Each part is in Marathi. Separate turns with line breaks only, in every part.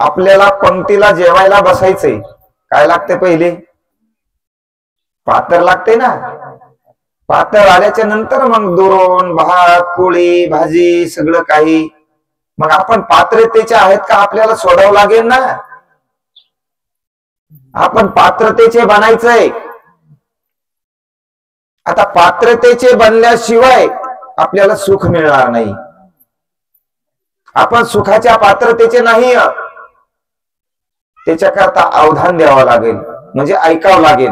आपल्याला पंक्तीला जेवायला बसायचंय, काय लागते पहिले? पात्र लागते ना. पात्र आल्याच्या नंतर मग दुरून भात पोळी भाजी सगळं काही. मग आपण पात्रतेचे आहेत का आपल्याला सोडावं लागेल ना. आपण पात्रतेचे बनायचंय. आता पात्रतेचे बनल्याशिवाय आपल्याला सुख मिळणार नाही. आपण सुखाच्या पात्रतेचे नाही, त्याच्याकरता अवधान द्यावं लागेल, म्हणजे ऐकावं लागेल.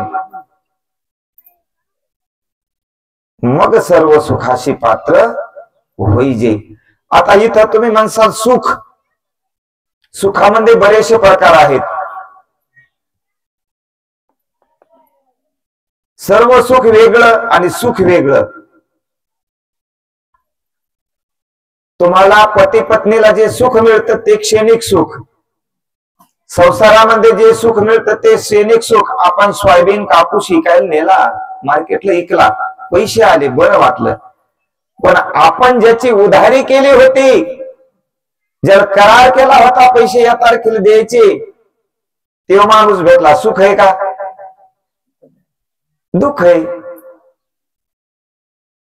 मग सर्व सुखाशी पात्र होईजे. आता इथं तुम्ही म्हणसाल सुख, सुखामध्ये बरेचसे प्रकार आहेत. सर्व सुख वेगळं आणि सुख वेगळं. तुम्हाला पती पत्नीला जे सुख मिळतं ते क्षणिक सुख. संसारामध्ये जे सुख मिळतं ते क्षणिक सुख. आपण सोयाबीन कापूस विकायला नेला, मार्केटला विकला, पैसे आले, बरं वाटलं. पण आपण ज्याची उधारी केली होती, जर करार केला होता पैसे या तारखेला द्यायचे, तेव्हा माणूस भेटला, सुख आहे का? दुःख आहे.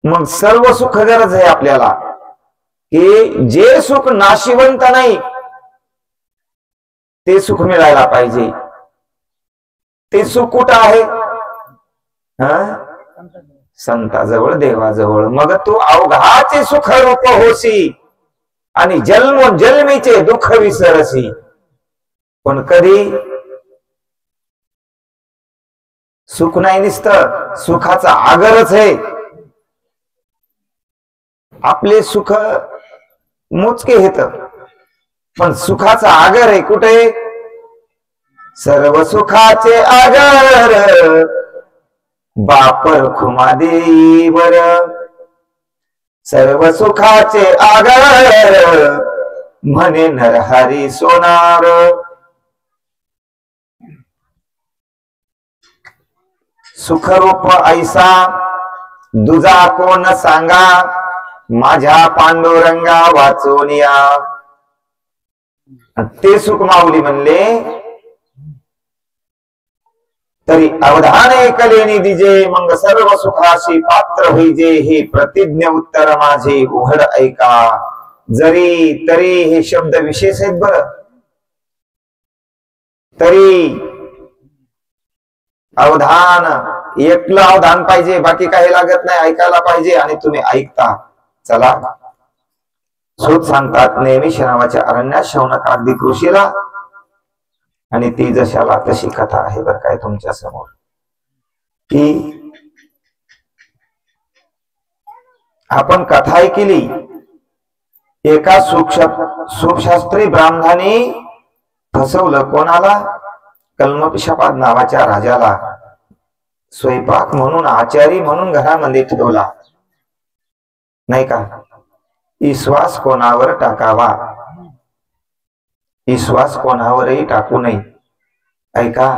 मग सर्व सुख गरज आहे आपल्याला, की जे सुख नाशिवंत नाही ते सुख मिळायला पाहिजे. ते सुख कुठं आहे? संताजवळ, देवाजवळ. मग तू अवघाचे सुख रूप होसी आणि जन्मोजन्मीचे दुःख विसरसी. पण कधी सुख नाही नुसतं, सुखाचा आगरच आहे. आपले सुख मोजके हेत, पण सुखाचा आगर आहे कुठे? सर्व सुखाचे आगर बापर खुमा देईवर. सर्व सुखाचे आगर म्हणे नरहरी सोनार. सुखरूप ऐसा दुजा कोण सांगा, माझ्या पांडुरंगा वाचोनिया. ते सुख माऊली म्हणले, तरी अवधान ऐकलेनी दिजे, मग सर्व सुखाशी पात्र होईजे. हे प्रतिज्ञ उत्तर माझे उघड ऐका. जरी तरी हे शब्द विशेष आहेत बर. तरी अवधान, एकलं अवधान पाहिजे, बाकी काही लागत नाही. ऐकायला पाहिजे आणि तुम्ही ऐकता. चला, सूत सांगतात नेहमी श्रावाच्या अरण्यात शौनक अगदी कृषीला, आणि ती जशाला तशी कथा आहे बर काय तुमच्या समोर. की आपण कथा ऐकली, एका सुपशास्त्री ब्राह्मणाने फसवलं कोणाला? कल्मपिशापाद नावाच्या राजाला. स्वयंपाक म्हणून, आचारी म्हणून घरामध्ये ठेवला, नाही का? विश्वास कोणावर टाकावा? विश्वास कोणावरही टाकू नये. ऐका,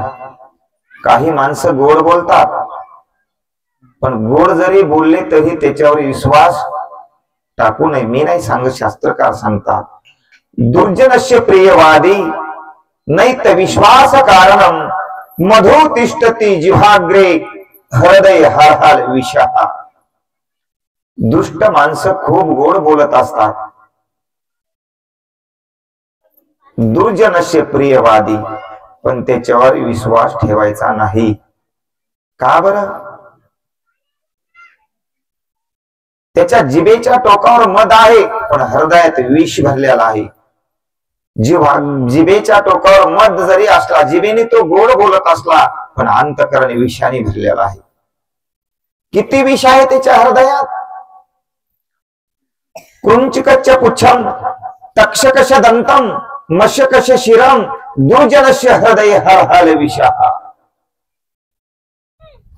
काही माणसं गोड बोलतात, पण गोड जरी बोलले तरी त्याच्यावर विश्वास टाकू नये. मी नाही सांगत, शास्त्रकार सांगतात. दुर्जनस्य प्रियवादी नैत विश्वास कारणम मधु तिष्ठती जिव्हाग्रे हृदय हरहल विषहा. दुष्ट माणसं खूप गोड बोलत असतात. दुर्जनस्य प्रियवादी, पण त्याच्यावर विश्वास ठेवायचा नाही. का बरं? त्याच्या जिभेच्या टोकावर मध आहे, पण हृदयात विष भरलेला आहे. जिभेच्या टोकावर मध जरी असला, जिभेने तो गोड बोलत असला, पण अंतःकरण विषाने भरलेला आहे. किती विष आहे त्याच्या हृदयात? कृंचिकच्च पुच्छम तक्षकश दंतम मशकश शिरम दुर्जनस्य हृदय हरहल विषहा.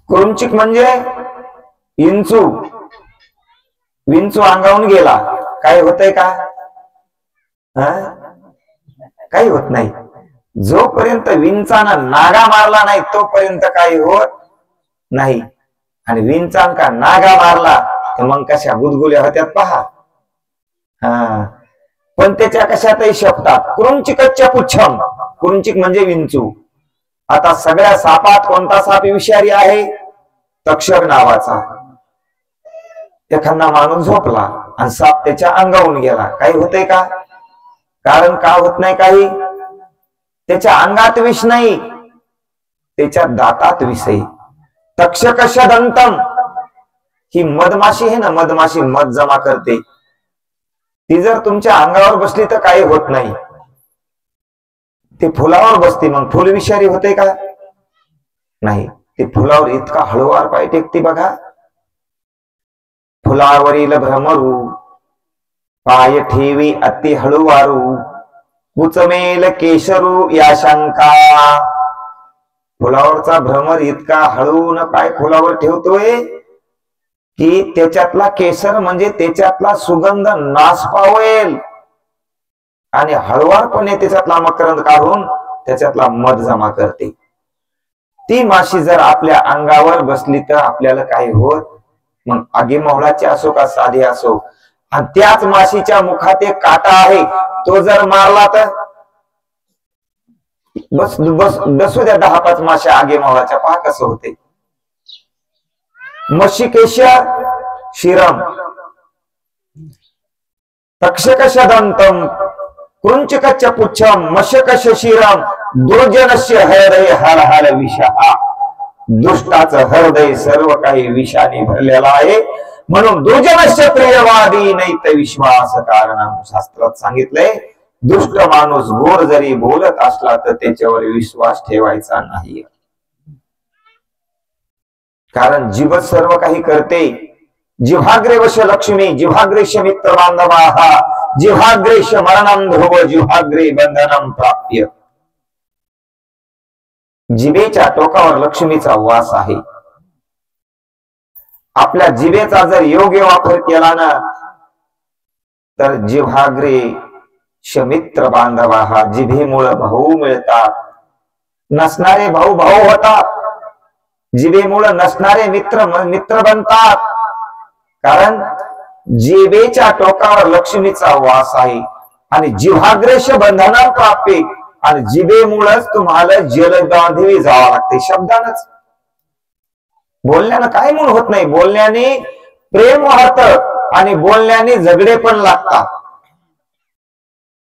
कृंचिक म्हणजे विंचू. विंचू अंगावून गेला, काय होतंय का? काही होत नाही. जोपर्यंत विंचानं नागा मारला नाही तोपर्यंत काही होत नाही. आणि विंचान का नागा मारला तर मग कशा गुदगुल्या होत्यात पहा. पण त्याच्या कशातही शपतात. कृंचिकच्या पुच्छम, कृंचिक म्हणजे विंचू. आता सगळ्या सापात कोणता साप विषारी आहे? तक्षक नावाचा. एखादा माणूस झोपला आणि साप त्याच्या अंगावून गेला, काही होतंय का? कारण का होत नाही काही? त्याच्या अंगात विष नाही, त्याच्या दातात विष आहे. तक्षकश दंतम, ही मधमाशी आहे ना, मधमाशी मध जमा करते, ती जर तुमच्या अंगावर बसली तर काही होत नाही. ते फुलावर बसते, मग फुल विषारी होते का? नाही. ते फुलावर इतका हळूवार पाय टेकते बघा. फुलावरील भ्रमरू पाय ठेवी अति हळूवारू, कुचमेल केशरू या शंका. फुलावरचा भ्रमर इतका हळून पाय फुलावर ठेवतोय की त्याच्यातला केसर म्हणजे त्याच्यातला सुगंध नाश पावेल आणि हळुवारपणे त्याच्यातला मकरंद काढून त्याच्यातला मध जमा करते. ती माशी जर आपल्या अंगावर बसली तर आपल्याला काही होत? मग आगी मोहळाची असो का साधी असो, आणि त्याच माशीच्या मुखात एक काटा आहे, तो जर मारला तर बस बस बसू द्या 10-5 माश्या आगी मोहळाच्या, पहा कसं होते. मशिकेश शिरम तक्षकश दंतम कृंचिकच पुच्छम मशकश शिरम दुर्जनस्य हृदय हर हर विषहा. दुष्टाचं हृदय सर्व काही विषाने भरलेला आहे, म्हणून दुर्जनस्य प्रियवादी नैत विश्वास कारणम. शास्त्रात सांगितलंय, दुष्ट माणूस गोड जरी बोलत असला तर त्याच्यावर विश्वास ठेवायचा नाही, कारण जीव सर्व काही करते. जिव्हाग्रे वश लक्ष्मी, जिव्हाग्रेश मित्र बांधवाहा, जिव्हाग्रेश मरणम ध्रुव, जिव्हाग्रे बंधनम प्राप्य. जिभेच्या टोकावर लक्ष्मीचा वास आहे. आपल्या जिभेचा जर योग्य वापर केला ना तर जिव्हाग्रे शमित्र बांधवाहा, जिभेमुळे भाऊ मिळतात, नसणारे भाऊ भाऊ होतात, जिभेमुळे नसणारे मित्र मित्र बनतात. कारण जिभेच्या टोकावर लक्ष्मीचा वास आहे आणि जिव्हाग्रेश बंधना प्राप्ती, आणि जिभेमुळेच तुम्हाला जलगांधीवी जावं लागते. शब्दानच, बोलण्यानं काय म्हणून होत नाही. बोलण्याने प्रेम वाढतं आणि बोलण्याने झगडे पण लागतात.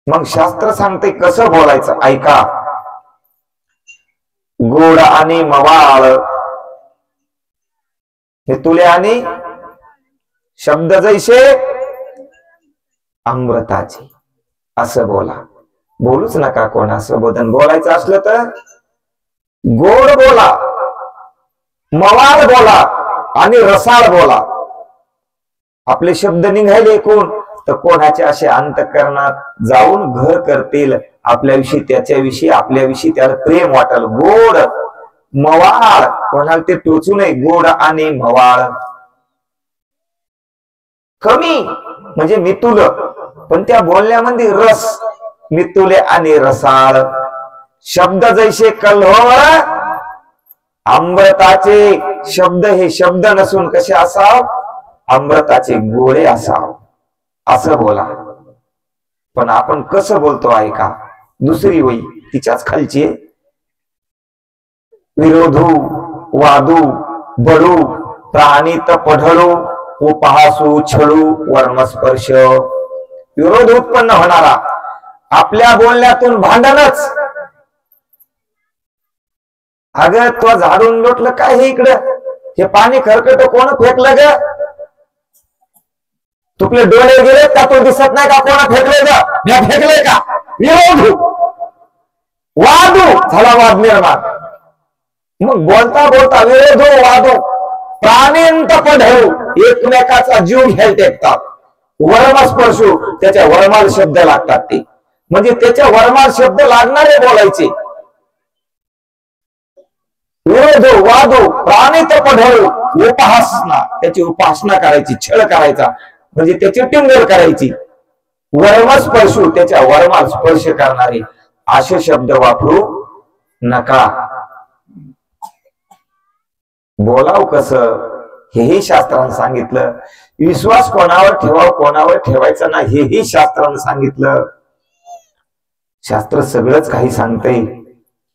मग शास्त्र सांगते कसं बोलायचं, ऐका. गोड आणि मवाळ हे तुले आणि शब्द जैसे अमृताचे, असं बोला. बोलूच नका कोणासोबत. बोलायचं असलं तर गोड बोला, मवाळ बोला आणि रसाळ बोला. आपले शब्द निघाले कोण तर कोणाचे असे अंतःकरणात जाऊन घर करतील आपल्याविषयी, त्याच्याविषयी, आपल्याविषयी त्याला प्रेम वाटेल. गोड मवाळ, कोणाला ते टोचू नये. गोड आणि मवाळ. कमी म्हणजे मितुल, पण त्या बोलण्यामध्ये रस. मितुले आणि रसाळ. शब्द जैसे कल्होळ अमृताचे. शब्द हे शब्द नसून कसे असाव, अमृताचे गोळे असाव, असं बोला. पण आपण कसं बोलतो ऐका. दुसरी वही तिच्याच खालची, विरोधू वादू बडू प्राणित पढळू उपहासू छळू वर्णस्पर्श. विरोध उत्पन्न होणारा, आपल्या बोलण्यातून भांडणच. अगं तो झाडून लोटलं काय हे इकडं, हे पाणी खरकट कोण फेकलं ग, तुपले डोळे गेले का, तो दिसत नाही का कोण फेकले ग, मी फेकले का. विरोध वादू झाला, वाद निर्माण. मग बोलता बोलता विरोध वादू प्राणिंत पढळू, एकमेकाचा जीव घ्यायला टेकतात. वर्मस्पर्शू, त्याच्या वर्माल शब्द लागतात. ते म्हणजे त्याच्या वर्माल शब्द लागणारे बोलायचे. विरोध वादो प्राणित पढळू उपासना, त्याची उपासना करायची, छळ करायचा म्हणजे त्याची टिंगल करायची. वर्मस्पर्शू, त्याच्या वर्माल स्पर्श करणारे. असे शब्द वापरू नका. बोलाव कसं हेही शास्त्राने सांगितलं. विश्वास कोणावर ठेवावा कोणावर ठेवायचा नाही हेही शास्त्रानं सांगितलं. शास्त्र सगळंच काही सांगतंय.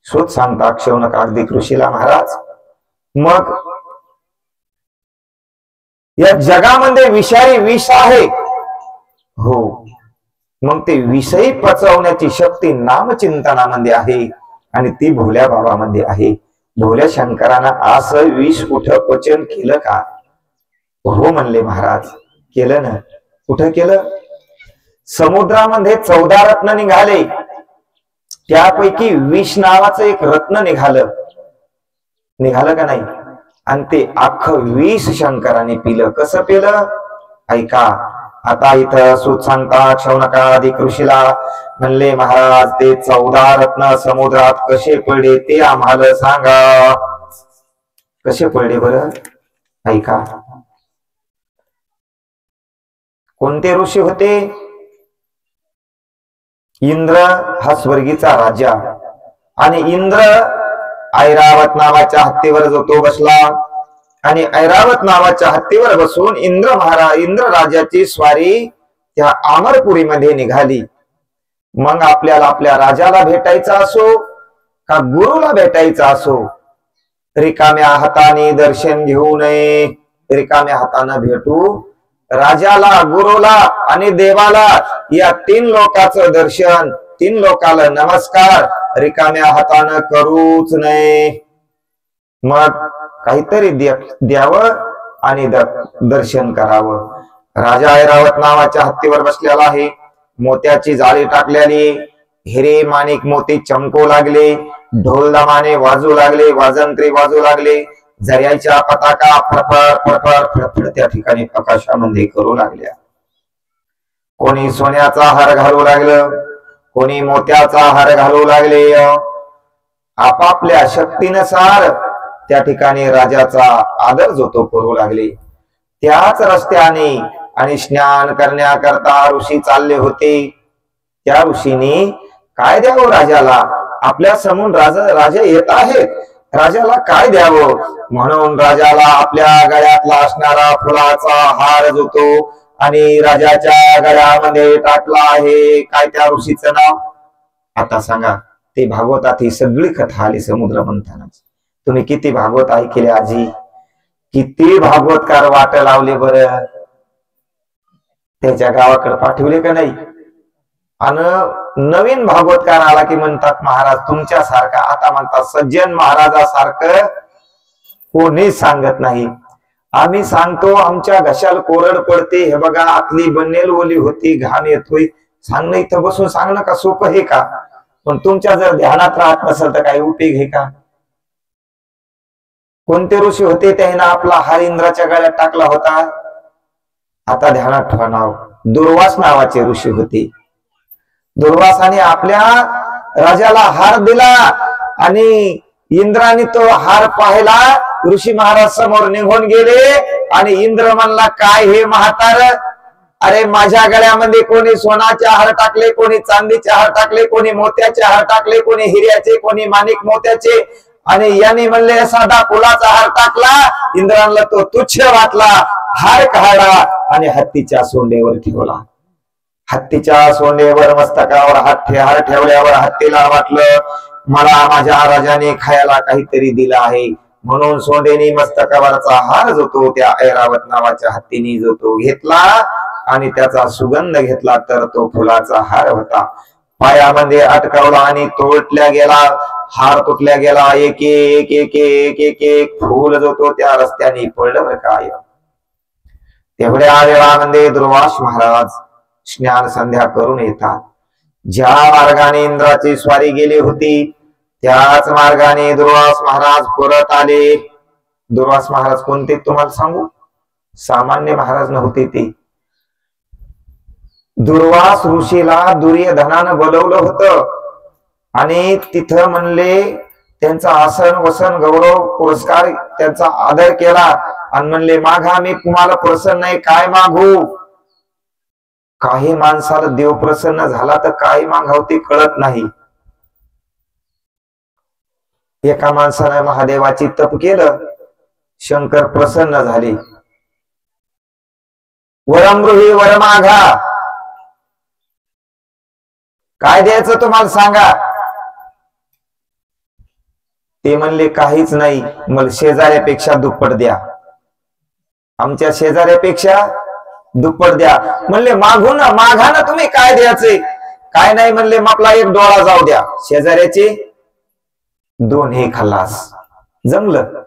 शोध सांगता शौनक कागदिक ऋषीला महाराज. मग या जगामध्ये विषारी विष आहे. हो, मग ते विषयी पचवण्याची शक्ती नामचिंतनामध्ये आहे आणि ती भोल्या बाबामध्ये आहे. भोल्या शंकरानं असं विष कुठं पचन केलं का? हो म्हणले महाराज, केलं ना. कुठं केलं? समुद्रामध्ये 14 रत्न निघाले, त्यापैकी विष नावाचं एक रत्न निघालं. निघालं का नाही? आणि ते अख्खं विष शंकराने पिलं. कसं पिलं? ऐका. आता इथं सूत सांगता शौनकादिक ऋषीला म्हणले महाराज ते 14 रत्न समुद्रात कसे पडले ते आम्हाला सांगा. कसे पडले बरं? ऐका. कोणते ऋषी होते? इंद्र हा स्वर्गीचा राजा आणि इंद्र ऐरावत नावाच्या हत्तीवर जो तो बसला आणि ऐरावत नावाच्या हत्तीवर बसून इंद्र राजाची स्वारी त्या अमरपुरीमध्ये निघाली. मग आपल्याला आपल्या राजाला भेटायचा असो का गुरुला भेटायचा असो, रिकाम्या हाताने दर्शन घेऊ नये. रिकाम्या हाताने भेटू राजाला, गुरुला आणि देवाला. या 3 लोकांचं दर्शन, 3 लोकाला नमस्कार रिकाम्या हाताने करूच नये. मग काहीतरी द्यावं आणि दर्शन करावं. राजा ऐरावत नावाच्या हत्तीवर बसलेला आहे. मोत्याची जाळी टाकलेली, हिरे माणिक मोती चमकू लागले, ढोल दमाने वाजू लागले, वाजंत्री वाजू लागले, झर्याच्या पताका फडफड फडफड फडफड त्या ठिकाणी आकाशामध्ये करू लागल्या. कोणी सोन्याचा हार घालू लागलं, कोणी मोत्याचा हार घालू लागले. आपापल्या शक्तीनुसार त्या ठिकाणी राजाचा आदर जो तो करू लागले. त्याच रस्त्याने आणि स्नान करण्याकरता ऋषी चालले होते. त्या ऋषीने काय द्यावं राजाला? आपल्या समोर राजा येत आहेत, राजाला काय द्यावं म्हणून राजाला आपल्या गळ्यातला असणारा फुलाचा हार जो तो आणि राजाच्या गळ्यामध्ये टाकला आहे. काय त्या ऋषीचं नाव? आता सांगा. ते भागवतात ही सगळी कथा आली समुद्र मंथनाची. तुम्ही किती भागवत ऐकले आजी? किती भागवतकार वाट लावले बरं? त्याच्या गावाकडे पाठवले का नाही? आणि नवीन भागवतकार आला की म्हणतात महाराज तुमच्यासारखा, आता म्हणतात सज्जन महाराजासारखं कोणी सांगत नाही. आम्ही सांगतो आमच्या घशाला कोरड पडते. हे बघा आतली बनेल ओली होती, घाम येतोय. सांगणं इथं बसून सांगणं का सोपं आहे का? पण तुमच्या जर ध्यानात राहत नसेल तर काही उपयोग आहे का? कोणते ऋषी होते त्याने आपला हार इंद्राच्या गळ्यात टाकला होता? आता ध्यानात ठेवा नाव. दुर्वास नावाचे ऋषी होते. दुर्वासाने आपल्या राजाला हार दिला आणि इंद्राने तो हार पाहिला. ऋषी महाराज समोर निघून गेले आणि इंद्र म्हणला काय हे म्हातार, अरे माझ्या गळ्यामध्ये कोणी सोनाचे हार टाकले, कोणी चांदीचे हार टाकले, कोणी मोत्याचे हार टाकले, कोणी हिऱ्याचे, कोणी माणिक मोत्याचे, आणि याने म्हणले साधा फुलाचा हार टाकला. इंद्राला तो तुच्छ वाटला. हार काढला आणि हत्तीच्या सोंडेवर ठेवला. हत्तीच्या सोंडेवर मस्तकावर हार ठेवल्यावर हत्तीला वाटलं मला माझ्या राजाने खायला काहीतरी दिलं आहे, म्हणून सोंडेनी मस्तकावरचा हार जो तो त्या ऐरावत नावाच्या हत्तीने जो तो घेतला आणि त्याचा सुगंध घेतला तर तो फुलाचा हार होता. पायामध्ये अटकावला आणि तोडल्या गेला. हार तुटल्या गेला. एक एक एक एक एक एक फूल जो तो त्या रस्त्याने पडलं बरं काय. तेवढ्या वेळामध्ये दुर्वास महाराज स्नान संध्या करून येतात. ज्या मार्गाने इंद्राची स्वारी गेली होती त्याच मार्गाने दुर्वास महाराज परत आले. दुर्वास महाराज कोणते तुम्हाला सांगू? सामान्य महाराज नव्हते ते. दुर्वास ऋषीला दुर्योधनानं बोलवलं होतं आणि तिथं म्हणले त्यांचा आसन वसन गौरव पुरस्कार त्यांचा आदर केला आणि म्हणले मागा मी तुम्हाला प्रसन्न नाही, काय मागू? काही माणसाला देव प्रसन्न झाला तर काही मागावं ते कळत नाही. एका माणसाने महादेवाची तप केलं, शंकर प्रसन्न झाले. वरमृही वर मागा. काय द्यायचं तुम्हाला सांगा. ते म्हणले काहीच नाही, मला शेजाऱ्यापेक्षा दुप्पट द्या. आमच्या शेजाऱ्यापेक्षा दुप्पट द्या. म्हणले मागू ना, मागा ना तुम्ही, काय द्यायचे. काय नाही म्हणले, आपला एक डोळा जाऊ द्या. शेजाऱ्याचे 2 हे खल्लास. जमलं.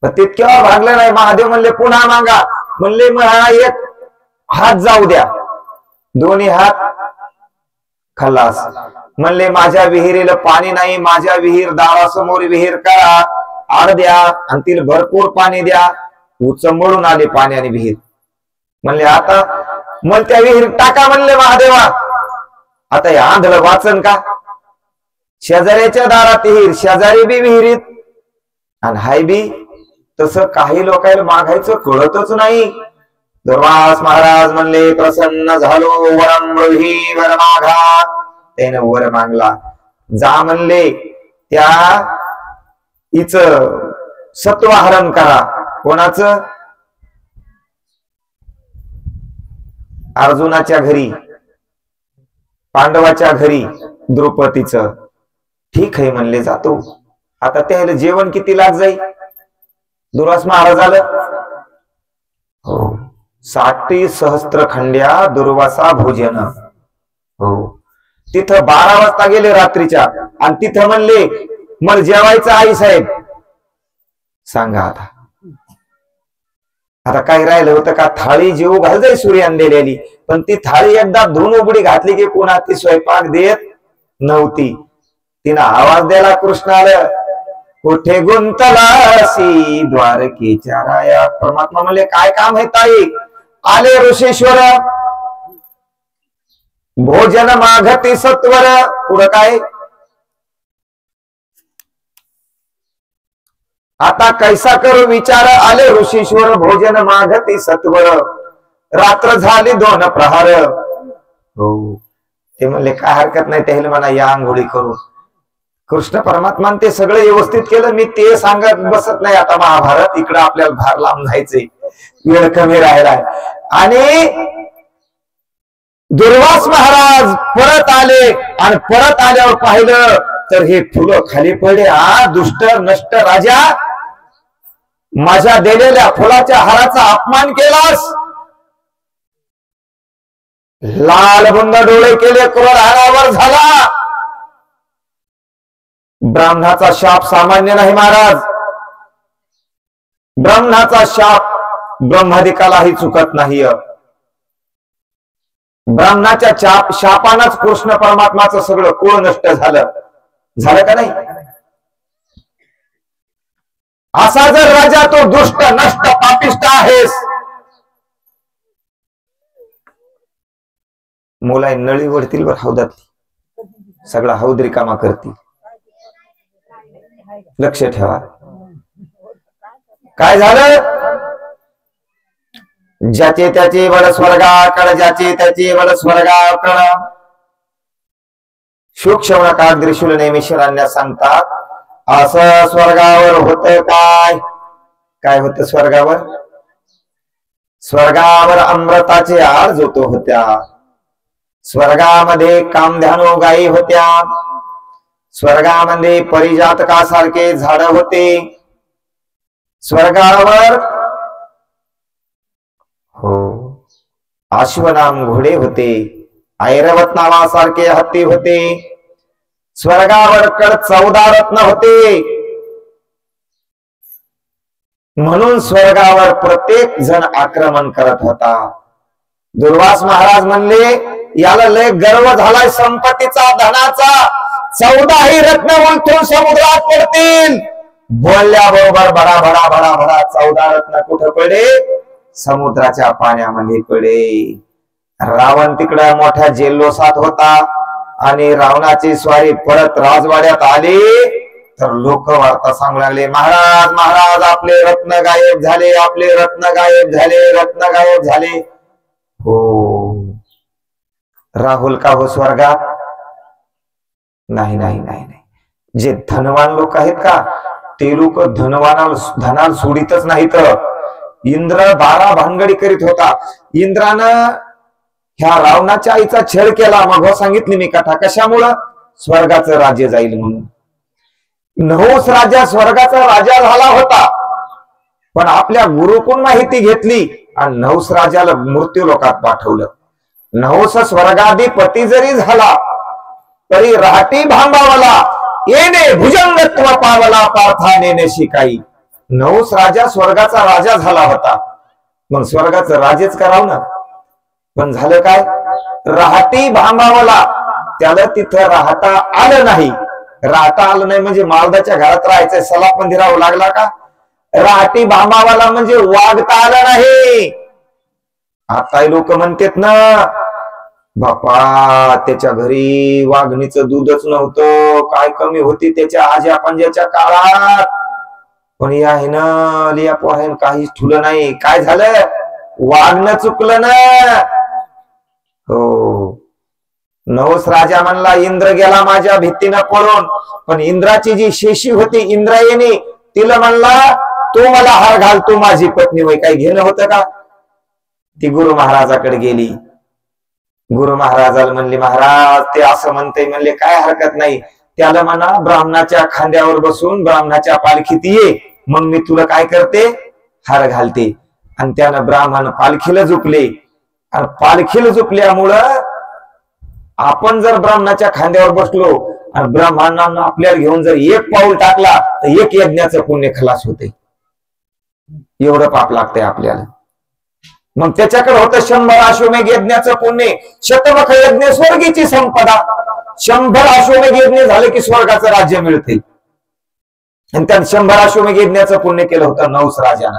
तितक्या भागलं नाही. महादेव म्हणले पुन्हा मागा. म्हणले मग एक हात जाऊ द्या. 2 हात खल्लास. म्हणले माझ्या विहिरीला पाणी नाही, माझ्या विहीर दारासमोर विहीर करा, आड द्या आणि तिला भरपूर पाणी द्या. उचंबळून आले पाण्याने विहीर. म्हणले आता मग त्या विहीर टाका. म्हणले महादेवा, आता हे आंधळ वाचन का. शेजाऱ्याच्या दारात विहीर, शेजारी बी विहिरीत आणि हाय बी तसं. काही लोकांना मागायचं कळतच नाही. दुर्वास महाराज म्हणले प्रसन्न झालो. वरमृही वर मागा. त्याने वर मागला. जा म्हणले त्या हिच सत्वहरण करा. कोणाचं. अर्जुनाच्या घरी, पांडवाच्या घरी द्रौपदीचं. ठीक आहे म्हणले जातो. आता त्याला जेवण किती लाग जाईल. दुर्वास महाराज आलं. हो 60 सहस्त्र खंड्या दुर्वासा भोजन. हो तिथं 12 वाजता गेले रात्रीच्या आणि तिथं म्हणले मग जेवायचं आई साहेब. सांगा आता. आता काय राहिलं होतं का. थाळी जेव घाल जाई सूर्यान दिलेली, पण ती थाळी एकदा धुवून उघडी घातली की पुन्हा ती स्वयंपाक देत नव्हती. तिनं आवाज द्यायला कृष्णाला, कुठे गुंतलासी द्वारकेच्या राया. परमात्मा म्हणले काय काम आहे ताई. आले ऋषीश्वर, भोजन मागती सत्वर. पुढं काय. आता कैसा करू विचार. आले ऋषीश्वर, भोजन मागती सत्वर. रात्र झाली 2 प्रहार. हो ते म्हणले काय हरकत नाही, त्याला म्हणा या आंघोळी करू. कृष्ण परमात्मा ते सगळं व्यवस्थित केलं. मी ते सांगत बसत नाही. आता महाभारत इकडं आपल्याला भार लांब जायचंय, वेळ कमी राहिलाय. आणि दुर्वास महाराज परत आले आणि परत आल्यावर पाहिलं तर हे फुलं खाली पडले. हा दुष्ट नष्ट राजा, माझ्या दिलेल्या फुलाच्या हाराचा अपमान केलास. लाल बुंद डोळे केले, क्रोध हारावर झाला. ब्राह्मणाचा शाप सामान्य नाही महाराज. ब्राह्मणाचा शाप ब्रह्मादिकालाही चुकत नाही. ब्राह्मणाच्या शापानच कृष्ण परमात्माचं सगळं कुळ नष्ट झालं. झालं का नाही. असा जर राजा तो दुष्ट नष्ट पापिष्ट आहेस. मुला नळी वडतील वर हौदातली, सगळा हौद रिकामा करतील. लक्ष ठेवा. काय झालं. ज्याचे त्याचे बळ स्वर्गाकड, ज्याचे त्याचे बळ स्वर्गाकड. सूक्ष्म कागदृशूल नेमिश्वरांना सांगतात असं स्वर्गावर होत काय. काय होत स्वर्गावर. स्वर्गावर अमृताचे आळ जोतो होत्या. स्वर्गामध्ये कामधेनू गायी होत्या. स्वर्गामध्ये परिजातकासारखे झाड होते. स्वर्गावर हो अश्वनाम घोडे होते. ऐरावत नावासारखे हत्ती होते. स्वर्गावर कड 14 रत्न होते. म्हणून स्वर्गावर प्रत्येक जण आक्रमण करत होता. दुर्वास महाराज म्हणले याला लय गर्व झालाय संपत्तीचा, धनाचा. 14 रत्न उलटून समुद्रात पडतील. बोलल्याबरोबर बडा बडा बडा बडा 14 रत्न कुठं पडे. समुद्राच्या पाण्यामध्ये पडे. रावण तिकडे मोठ्या जल्लोषात होता आणि रावणाची स्वारी परत राजवाड्यात आली तर लोक वार्ता सांगू लागले, महाराज महाराज आपले रत्न गायब झाले, आपले रत्न गायब झाले, रत्न गायब झाले. हो राहुल का हो स्वर्गात. नाही नाही नाही नाही. जे धनवान लोक आहेत का ते लोक धनाला सोडितच नाहीत. इंद्र 12 भानगडी करीत होता. इंद्रानं ह्या रावणाच्या आईचा छळ केला. मग सांगितली मी कथा, कशामुळं? स्वर्गाचं राज्य जाईल म्हणून. नहुस राजा स्वर्गाचा राजा झाला होता, पण आपल्या गुरुकडून माहिती घेतली आणि नहुस राजाला मृत्यू लोकात पाठवलं. नहुस स्वर्गाधिपती जरी झाला तरी राहटी भांबावला, येणे भुजंगत्व पावला पार्थाने न शिकाई. नहुस राजा स्वर्गाचा राजा झाला होता, मग स्वर्गाचं राजेच करावं ना. पण झालं काय? राहटी भांबावला, त्याला तिथं राहता आलं नाही. राहता आलं नाही म्हणजे मालदाच्या घरात राहायचंय, सलाप मध्ये राहावं लागला का? राहटी भांबावाला म्हणजे वागता आलं नाही. आता लोक म्हणतात ना, बापा त्याच्या घरी वाघणीचं दूधच नव्हतं, काय कमी होती त्याच्या आज्या पंजाच्या काळात. पण या आहे ना लिया पोहायन काहीच ठुलं नाही. काय झालं? वागणं चुकलं ना. हो, नहुस राजा म्हणला इंद्र गेला माझ्या भीतीनं पळून, पण इंद्राची जी शेशी होती इंद्रायणी, तिला म्हणला तू मला हार घाल, तू माझी पत्नी होय. काही घेणं होतं का? ती गुरु महाराजाकडे गेली. गुरु महाराजाला म्हणली, महाराज ते असं म्हणते. म्हणले काय हरकत नाही, त्याला म्हणा ब्राह्मणाच्या खांद्यावर बसून ब्राह्मणाच्या पालखीत ये, मग मी तुला काय करते, हार घालते. आणि त्यानं ब्राह्मण पालखीला झुकले. आणि पालखीला झुकल्यामुळं आपण जर ब्राह्मणाच्या खांद्यावर बसलो आणि ब्राह्मणांना आपल्याला घेऊन जर एक पाऊल टाकला तर एक यज्ञाचं पुण्य खलास होते. एवढं पाप लागतंय आपल्याला. मग त्याच्याकडे होतं 100 अश्वमेघ यज्ञाचं पुण्य, शतमुख यज्ञ स्वर्गीची संपदा. 100 अश्वमेघ यज्ञ झाले की स्वर्गाचं राज्य मिळते. आणि त्यात 100 अश्वमेघ यज्ञाचं पुण्य केलं होतं नहुस राजानं.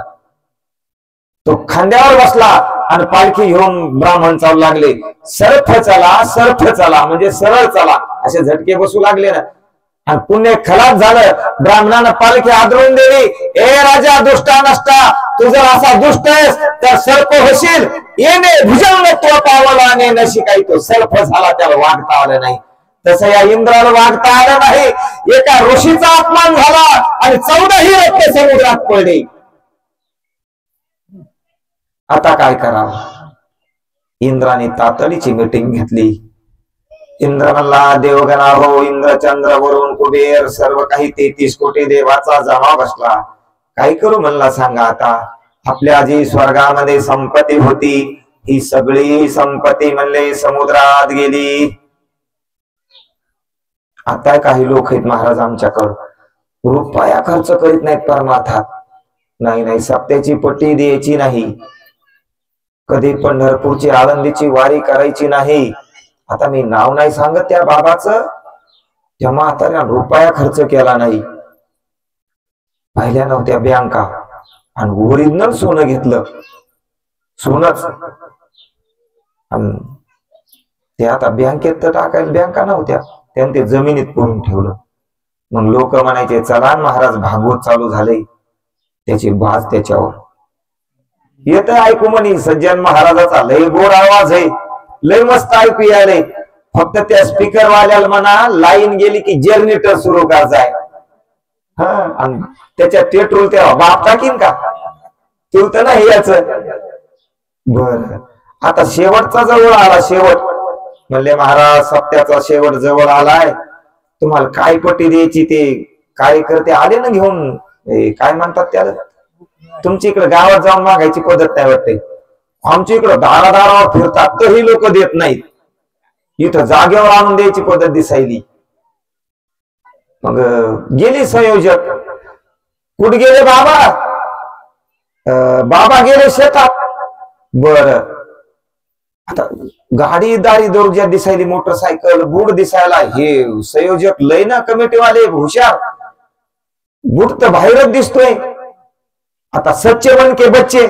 तो खांद्यावर बसला आणि पालखी घेऊन ब्राह्मण चालू लागले. सर्फ चला म्हणजे सरळ चला, असे झटके बसू लागले ना. आणि पुण्य खलास झालं. ब्राह्मणानं पालखी आदरून दिली. ए राजा दुष्टा नष्टा, तू जर असा दुष्ट आहेस तर सर्प होशील. येणे भुजंगत्व पावला आणि न शिकाई. तो सर्प झाला, त्याला वागता आलं नाही. तसं या इंद्राला वागता आलं नाही. एका ऋषीचा अपमान झाला आणि 14ही रत्ने समुद्रात पडले. आता काय करावं? इंद्राने तातडीची मीटिंग घेतली. इंद्र म्हणला, देवगणा हो, इंद्रचंद्र वरुण कुबेर सर्व काही 33 कोटी देवाचा जमा बसला. काय करू म्हणला सांगा आता. आपल्या जी स्वर्गामध्ये संपत्ती होती ही सगळी संपत्ती म्हणले समुद्रात गेली. आता काही लोक आहेत महाराज आमच्याकडं, रुपया खर्च करीत नाहीत परमार्थात. नाही, सप्त्याची पट्टी द्यायची नाही, कधी पंढरपूरची आळंदीची वारी करायची नाही. आता मी नाव नाही सांगत त्या बाबाचं, त्या म्हाताऱ्यानं रुपया खर्च केला नाही. पाहिल्या नव्हत्या बँका आणि ओरिजिनल सोनं घेतलं. सोनच ते आता बँकेत तर टाकायला बँका नव्हत्या, त्याने ते जमिनीत पुरून ठेवलं. मग लोक म्हणायचे चला महाराज भागवत चालू झाले, त्याची बाज त्याच्यावर येत ऐकू म्हणे. सज्जन महाराजाचा लय गोड आवाज आहे, लय मस्त ऐकू यायले. फक्त त्या स्पीकर वाल्याला म्हणा लाईन गेली की जनरेटर सुरू करायचाय. आणि त्याच्या पेट्रोल तेव्हा बाप टाकीन का? तेवढं नाही याच. बर, आता शेवटचा जवळ आला. शेवट म्हणले महाराज सप्त्याचा शेवट जवळ आलाय, तुम्हाला काय पट्टी द्यायची ते कार्यकर्ते आले ना घेऊन. काय म्हणतात त्याला, तुमच्या इकडे गावात जाऊन मागायची पद्धत नाही वाटते. आमच्या इकडं दारादारावर फिरतात तरी लोक देत नाहीत. इथं जागेवर आणून द्यायची पद्धत दिसायली. मग गेली संयोजक. कुठे गेले बाबा? बाबा गेले शेतात. बर, आता गाडी दारी दौर्जा दिसायली, मोटरसायकल बूट दिसायला. हे संयोजक लय ना कमिटीवाले हुशार, बूट तर बाहेरच दिसतोय. आता सच्चे मन के बच्चे,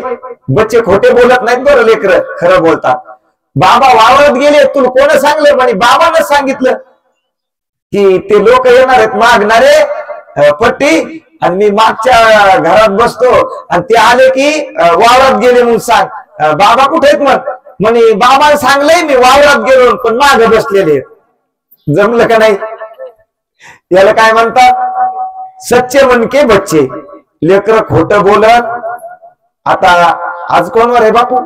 बच्चे खोटे बोलत नाहीत बरं, लेकर खरं बोलतात. बाबा वावरत गेले, तुला कोण सांगलं म्हणे? बाबानं सांगितलं की ते लोक येणार आहेत मागणारे पट्टी, आणि मी मागच्या घरात बसतो आणि ते आले की वावरात गेले म्हणून सांग. बाबा कुठे आहेत? मग म्हणे बाबाने सांगलंय मी वावरात गेलो, पण माग बसलेले. जमलं का नाही? याला काय म्हणतात? सच्चे मन के बच्चे. लेकर खोट बोलत आता आज कोण वार आहे बापू?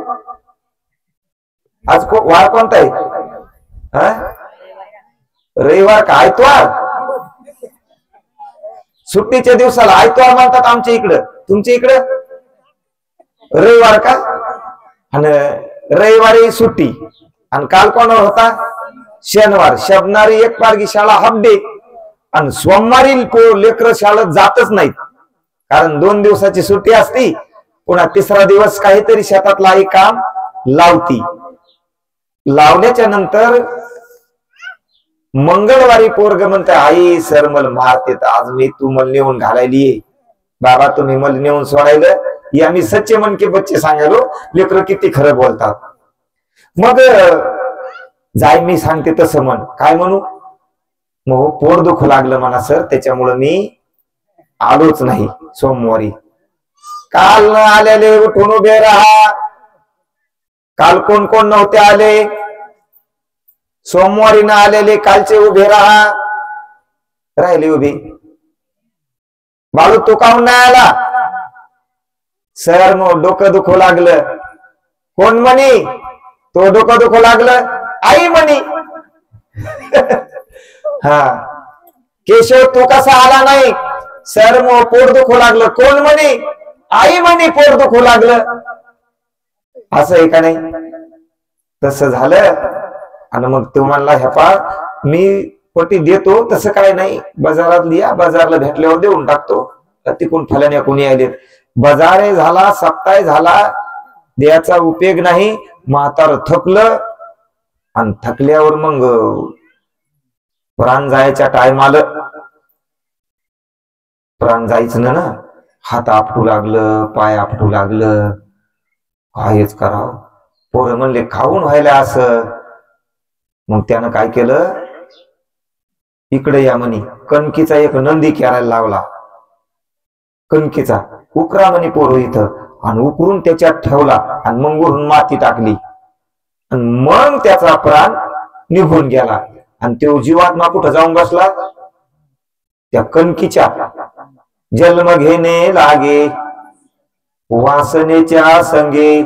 आज वार कोणता आहे? रविवार का आयतवार? सुट्टीच्या दिवसाला आयतवार म्हणतात आमच्या इकडं, तुमच्या इकडं रविवार का? आणि रविवारी सुट्टी. आणि काल कोणावर होता? शनिवार. शनिवारी एक मार्गी शाळा हाफ डे. आणि सोमवारी लेकर शाळेत जातच नाहीत, कारण 2 दिवसाची सुट्टी असती. पुन्हा तिसरा दिवस काहीतरी शेतातला आई काम लावती. लावल्याच्या नंतर मंगळवारी पोरग म्हणते, आई सर मला मारते, आज मी तू मला नेऊन घालायली. बाबा तुम्ही मला नेऊन सोडायलं या मी सच्चे मन के बच्चे सांगायलो. लेकर किती खरं बोलतात. मग जाय मी सांगते तसं म्हण. काय म्हणू? मग पोट दुखू लागलं म्हणा सर, त्याच्यामुळं मी आलोच नाही सोमवारी. काल न आलेले उठून उभे राहा. काल कोण कोण नव्हते आले? सोमवारी न आलेले कालचे उभे राहा. राहिले उभे. बाळू तो काहून नाही आला? सर मग डोकं दुखू लागलं. कोण म्हणे? तो डोकं दुखू लागलं. आई म्हणे. हा केशव तू कसा आला नाही? सर मग पोट दुखू लागलं. कोण म्हणे? आई म्हणे पोट दुखू लागलं. असं आहे का नाही? तसं झालं. आणि मग तू म्हणला ह्या पा मी पटी देतो, तसं काय नाही, बाजारात लिया, बाजारला भेटल्यावर देऊन टाकतो. तिकून फलाण्या कोणी आले. बाजार झाला, सप्ताह झाला, द्यायचा उपयोग नाही. म्हातार थकलं. आणि थकल्यावर मग प्राण जायच्या टाइम आलं. प्राण जायचं ना, हात आपटू लागलं, पाय आपटू लागलं. कायच करावं. पोरं म्हणले खाऊन व्हायला असं. मग त्यानं काय केलं? इकडे या म्हणे. कणकीचा एक नंदी करायला लावला. कणकीचा उकरा म्हणे पोरं इथं. आणि उकरून त्याच्यात ठेवला. आणि मग वरून माती टाकली. आणि मग त्याचा प्राण निघून गेला. आणि तो जीवात्मा कुठं जाऊन बसला? त्या कणकीच्या. जन्म घेणे लागे वासनेच्या संगे.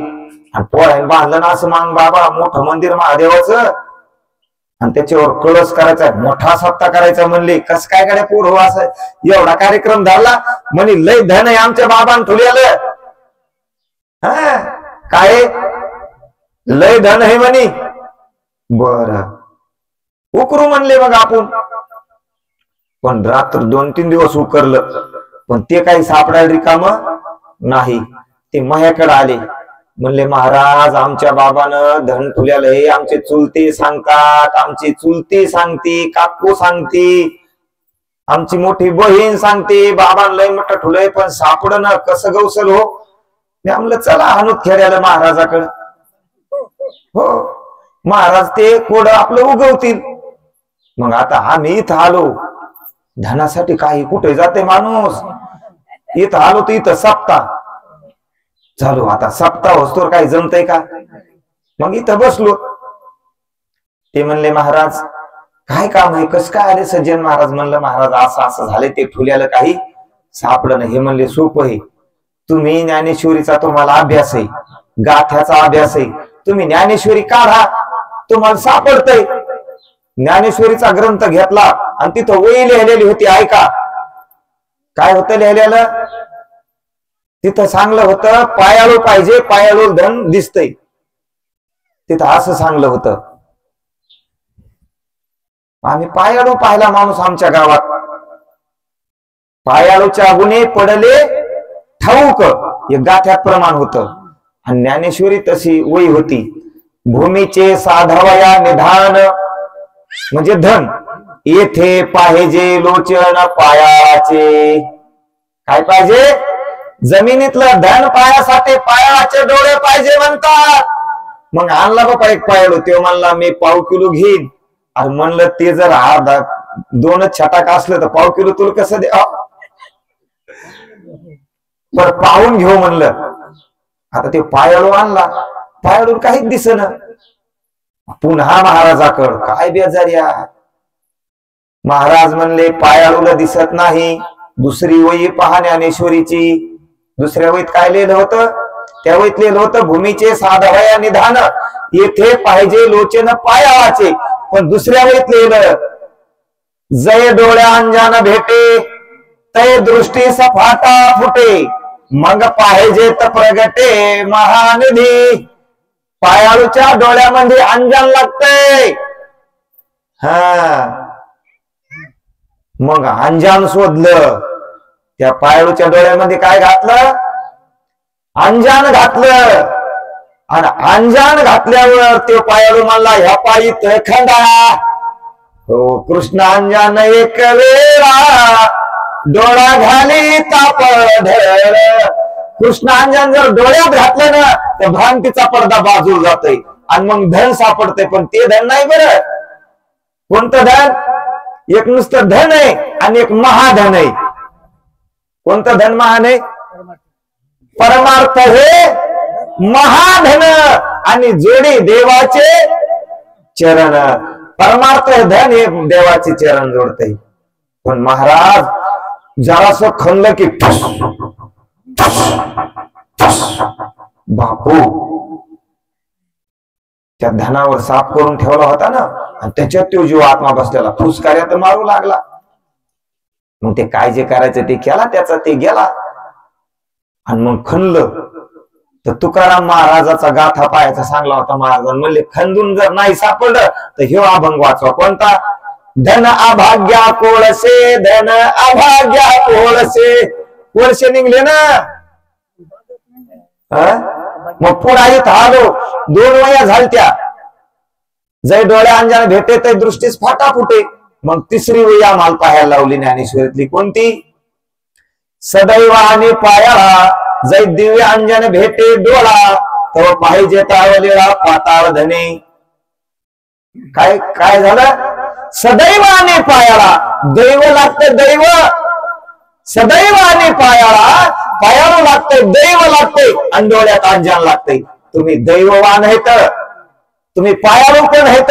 आणि पोळ्याने बांधलं ना असं मांग बाबा मोठं मंदिर महादेवाचं. आणि त्याच्यावर कळस करायचा, मोठा सप्ताह करायचा. म्हणले कस काय काय पोर हो असं एवढा कार्यक्रम झाला म्हणे. लय धन आहे आमच्या बाबांना ठुल्यालं. हा काय लय धन आहे म्हणे. बर उकरू म्हणले मग आपण. पण रात्र 2-3 दिवस उकरलं, पण ते काही सापडायला रिकाम नाही. ते माझ्याकडे आले. म्हणले महाराज आमच्या बाबानं धन ठुल्याला हे आमचे चुलते सांगतात, आमची चुलती सांगते, काकू सांगते, आमची मोठी बहीण सांगते बाबांना लय मोठं ठुलंय, पण सापडणं कसं गवसल हो. मी म्हणलं चला हानूत खेळायला महाराजाकडे. हो महाराज ते कोड आपलं उगवतील. मग आता आम्ही इथं आलो धनासाठी. काही कुठे जाते माणूस. इथं आलो तर इथं सप्ताह चालू. आता सप्ताह होस्तोर काही जमतय का? मग इथं बसलो. ते म्हणले महाराज काय काम आहे, कस काय आले सज्जन महाराज? म्हणलं महाराज असं असं झाले, ते ठुल्याला काही सापडणं. हे म्हणले सोपं आहे. तुम्ही ज्ञानेश्वरीचा तुम्हाला अभ्यास आहे, गाथ्याचा अभ्यास आहे, तुम्ही ज्ञानेश्वरी काढा, तुम्हाला सापडतंय. ज्ञानेश्वरीचा ग्रंथ घेतला आणि तिथं वही लिहिलेली होती. ऐका काय होतं लिहिलेलं तिथं? सांगलं होतं पायाळू पाहिजे, पायाळू धन दिसतंय. तिथं असं सांगलं होतं. आम्ही पायाळू पाहिला माणूस आमच्या गावात. पायाळूच्या गुन्हे पडले ठाऊक हे गाथ्यात प्रमाण होतं. आणि ज्ञानेश्वरी तशी वही होती. भूमीचे साधावया निधान म्हणजे धन, येथे पाहिजे लोचन पायाचे. काय पाहिजे? जमिनीतलं धन पायासाठी पायाचे डोळे पाहिजे म्हणतात. मग आणला बाबा एक पायाळू. तो म्हणला मी पाव किलो घेईन. आणि म्हणलं ते जर 2च छटाक असलं तर पाव किलो तुला कसं द्या? बर पाहून घेऊ म्हणलं. आता ते पायाळू आणला. पायाळू काहीच दिसेना. पुन्हा महाराजाकड. काय बेजारिया. महाराज म्हणले पायाळूला दिसत नाही. दुसरी वही पहा ज्ञानेश्वरीची. दुसऱ्या वहीत काय लिहिलं होतं? त्या वैतले लोत भूमीचे साधवया निधान, येथे पाहिजे लोचन पायावाचे. पण दुसऱ्या वैतले जय डोळ्या अंजान भेटे, तय दृष्टी सफाटा फुटे, मग पाहिजे तर प्रगटे महानिधी. पायाळूच्या डोळ्यामध्ये अंजन लागतंय. हा, मग अंजान शोधलं. त्या पायाळूच्या डोळ्यामध्ये काय घातलं? अंजान घातलं. आणि अंजान घातल्यावर ते पायाळू म्हणला, ह्या पायी खंडा. हो, कृष्ण अंजान एक वेळा डोळा घाली ताप धर. कृष्ण अंजन जर डोळ्यात घातलं ना तर भ्रांतीचा पडदा बाजूला जातोय आणि मग धन सापडतंय. पण ते धन नाही बरं. कोणतं धन? एक नुसतं धन आहे आणि एक महाधन आहे. कोणतं धन महान आहे? परमार्थ हे महाधन आणि जोडी देवाचे चरण. परमार्थ धन हे देवाचे चरण जोडते. पण महाराज जरासं खणलं की बापू त्या धनावर साफ करून ठेवला होता ना, आणि त्याच्यात तो जीव आत्मा बसलेला फुसकार्यात मारू लागला. मग ते काय जे करायचं ते केला, त्याचा ते गेला. आणि मग खणलं तर तुकाराम महाराजाचा गाथा पायाचा सांगला होता. महाराजांनी म्हणले, खंदून जर नाही सापडलं तर ह्यो अभंग वाचवा. कोणता? धन अभाग्या कोळसे, धन अभाग्या कोळसे. कोळसे निघले ना. मग पुढे येत आलो. 2 वया झालत्या. जय डोळ्या अंजान भेटे तय दृष्टीस फाटा फुटे. मग 3री वही आम्हाला पाहायला लावली ज्ञानेश्वरीतली. कोणती? सदैव आणि पायाला जय दिव्य अंजन भेटे डोळा, तो पाहिजे तावलेला पाताळ धने. काय काय झालं? सदैव आणि पायाला दैव लागतं. दैव सदैव आणि पायाला, पायाला लागतंय, दैव लागतंय आणि डोळ्यात अंजन लागतंय. तुम्ही दैववान आहेत, तुम्ही पायाळू पण आहेत,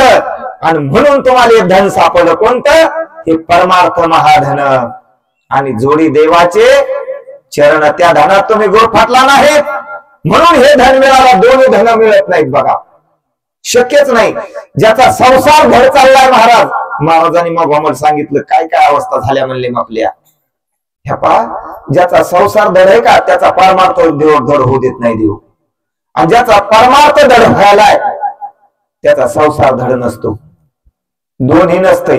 आणि म्हणून तुम्हाला हे धन सापडलं. कोणतं? हे परमार्थ महाधन आणि जोडी देवाचे चरण. त्या धनात तुम्ही गोड फाटला नाहीत म्हणून हे धन मिळाला. 2 धन मिळत नाहीत बघा, शक्यच नाही. ज्याचा संसार घर चाललाय महाराजांनी मग आम्हाला सांगितलं काय काय अवस्था झाल्या म्हणले आपल्या. ह्या पहा, ज्याचा संसार धड आहे का त्याचा परमार्थ धड होऊ देत नाही देव. आणि ज्याचा परमार्थ धड व्हायलाय त्याचा संसार धड नसतो. दोन्ही नसते,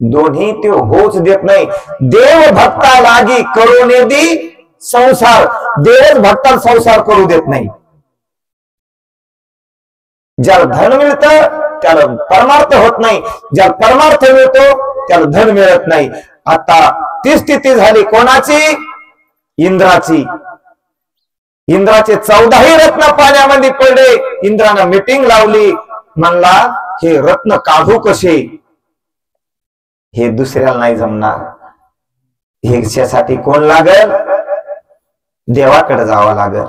दोन्ही ते होच देत नाही. देव भक्ता लागी करून दी संसार, देवच भक्ताला संसार करू देत नाही. ज्याला धन मिळतं त्याला परमार्थ होत नाही, ज्याला परमार्थ मिळतो त्याला धन मिळत नाही. आता ती स्थिती झाली कोणाची? इंद्राची. इंद्राचे 14ही रत्न पाण्यामध्ये पडले. इंद्रानं मीटिंग लावली, म्हणला हे रत्न काढू कसे? हे दुसऱ्याला नाही जमणार. ह्याच्यासाठी कोण लागल? देवाकडे जावं लागल.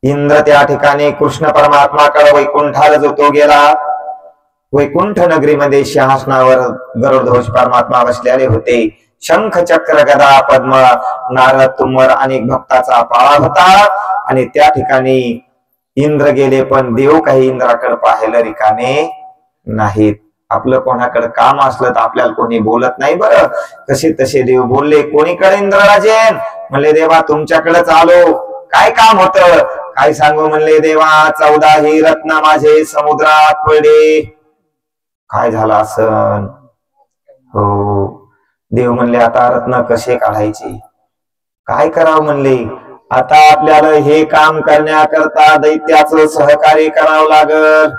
इंद्र त्या ठिकाणी कृष्ण परमात्माकडे वैकुंठाला जो तो गेला. वैकुंठ नगरीमध्ये सिंहासनावर गरुडध्वज परमात्मा बसलेले होते. शंख चक्र गदा पद्म नारद तुमर अनेक भक्ताचा पाळा होता. आणि त्या ठिकाणी इंद्र गेले, पण देव काही इंद्राकडे पाहायला रिकामे नाहीत. आपलं कोणाकडे काम असलं तर आपल्याला कोणी बोलत नाही बरं. कसे तसे देव बोलले. कोणीकडे इंद्रराजेन म्हणले, देवा तुमच्याकडेच आलो. काय काम होतं? काय सांगू म्हणले, देवा 14ही रत्न माझे समुद्रात पडले. काय झालं असन? हो, देव म्हणले आता रत्न कसे काढायचे? काय करावं म्हणले, आता आपल्याला हे काम करण्याकरता दैत्याचं सहकार्य करावं लागल.